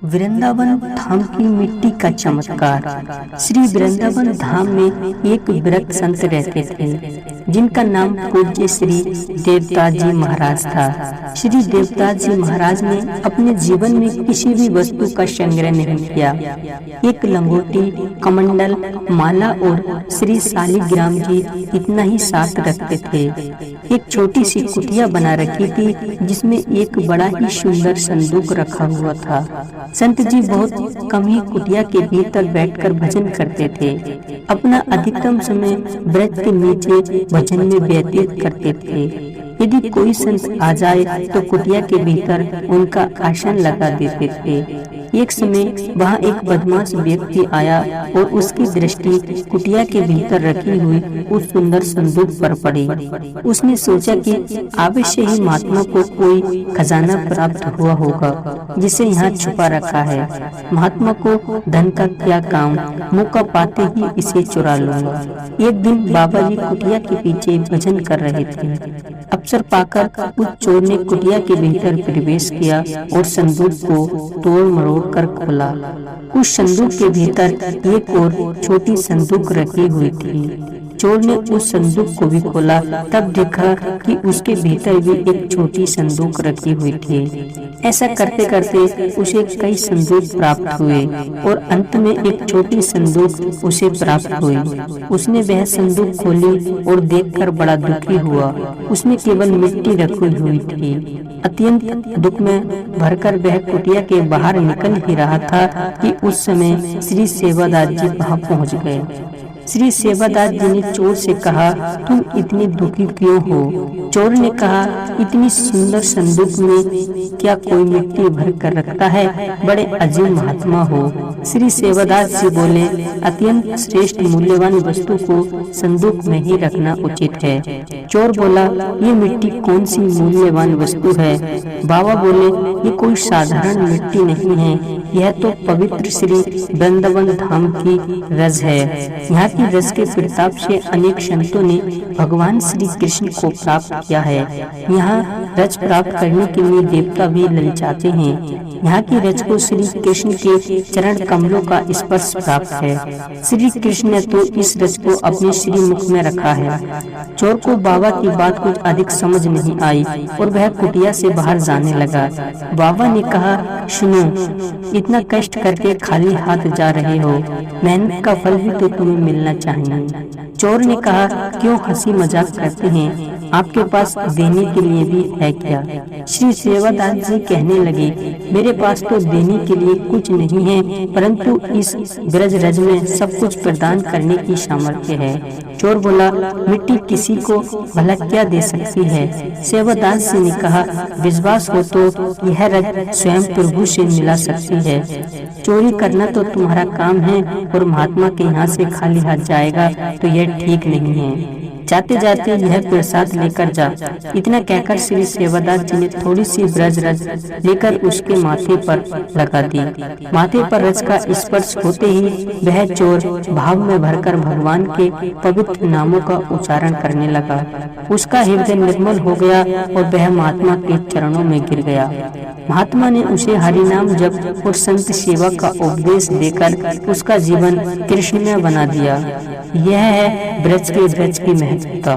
वृंदावन धाम की मिट्टी का चमत्कार। श्री वृंदावन धाम में एक विरक्त संत रहते थे जिनका नाम पूज्य श्री देवदास जी महाराज था। श्री देवदास जी महाराज ने अपने जीवन में किसी भी वस्तु का संग्रह नहीं किया। एक लंगोटी, कमंडल, माला और श्री शालिग्राम जी इतना ही साथ रखते थे। एक छोटी सी कुटिया बना रखी थी जिसमें एक बड़ा ही सुंदर संदूक रखा हुआ था। संत जी बहुत कम ही कुटिया के भीतर बैठकर भजन करते थे। अपना अधिकतम समय व्रत के नीचे भजन में व्यतीत करते थे। यदि कोई संत आ जाए तो कुटिया के भीतर उनका आसन लगा देते थे। एक समय वहाँ एक बदमाश व्यक्ति आया और उसकी दृष्टि कुटिया के भीतर रखी हुई उस सुंदर संदूक पर पड़ी। उसने सोचा कि अवश्य ही महात्मा को कोई खजाना प्राप्त हुआ होगा जिसे यहाँ छुपा रखा है। महात्मा को धन का क्या काम, मौका पाते ही इसे चुरा लूंगा। एक दिन बाबा जी कुटिया के पीछे भजन कर रहे थे। अवसर पाकर उस चोर ने कुटिया के भीतर प्रवेश किया और संदूक को तोड़ मरोड़ कर खोला। उस संदूक के भीतर एक और छोटी संदूक रखी हुई थी। चोर ने उस संदूक को भी खोला, तब देखा कि उसके भीतर भी एक छोटी संदूक रखी हुई थी। ऐसा करते करते उसे कई संदूक प्राप्त हुए और अंत में एक छोटी संदूक उसे प्राप्त हुई। उसने वह संदूक खोली और देखकर बड़ा दुखी हुआ। उसमें केवल मिट्टी रखी हुई थी। अत्यंत दुख में भरकर वह कुटिया के बाहर निकल ही रहा था कि उस समय श्री सेवादास जी वहां पहुंच गए। श्री सेवादास जी ने चोर से कहा, तुम इतने दुखी क्यों हो? चोर ने कहा, इतनी सुंदर संदूक में क्या कोई मिट्टी भर कर रखता है? बड़े अजीब महात्मा हो। श्री सेवादास जी बोले, अत्यंत श्रेष्ठ मूल्यवान वस्तु को संदूक में ही रखना उचित है। चोर बोला, ये मिट्टी कौन सी मूल्यवान वस्तु है? बाबा बोले, ये कोई साधारण मिट्टी नहीं है, यह तो पवित्र श्री वृंदावन धाम की रज है। यहाँ की रज के प्रताप से अनेक संतों ने भगवान श्री कृष्ण को प्राप्त किया है। यहाँ रज प्राप्त करने के लिए देवता भी ललचाते हैं। यहाँ की रज को श्री कृष्ण के चरण कमलों का स्पर्श प्राप्त है। श्री कृष्ण ने तो इस रज को अपने श्री मुख में रखा है। चोर को बाबा की बात कुछ अधिक समझ नहीं आई और वह कुटिया से बाहर जाने लगा। बाबा ने कहा, सुनो, इतना कष्ट करके खाली हाथ जा रहे हो, मेहनत का फल भी तो तुम्हें मिलना चाहिए। चोर ने कहा, क्यों हंसी मजाक करते हैं? आपके पास देने के लिए भी है क्या? श्री सेवादास जी कहने लगे, मेरे पास तो देने के लिए कुछ नहीं है, परंतु इस ब्रज रज में सब कुछ प्रदान करने की सामर्थ्य है। चोर बोला, मिट्टी किसी को भला क्या दे सकती है? सेवादास जी ने कहा, विश्वास हो तो यह रज स्वयं प्रभु से मिला सकती है। चोरी करना तो तुम्हारा काम है और महात्मा के यहाँ से खाली हाथ जाएगा तो यह ठीक नहीं है। जाते जाते यह प्रसाद लेकर जा। इतना कहकर श्री सेवादास जी ने थोड़ी सी ब्रज रज लेकर उसके माथे पर लगा दी। माथे पर रज का स्पर्श होते ही वह चोर भाव में भरकर भगवान के पवित्र नामों का उच्चारण करने लगा। उसका हृदय निर्मल हो गया और वह महात्मा के चरणों में गिर गया। महात्मा ने उसे हरिनाम जप और संत सेवा का उपदेश देकर उसका जीवन कृष्णमय बना दिया। यह है ब्रज की महत्वता।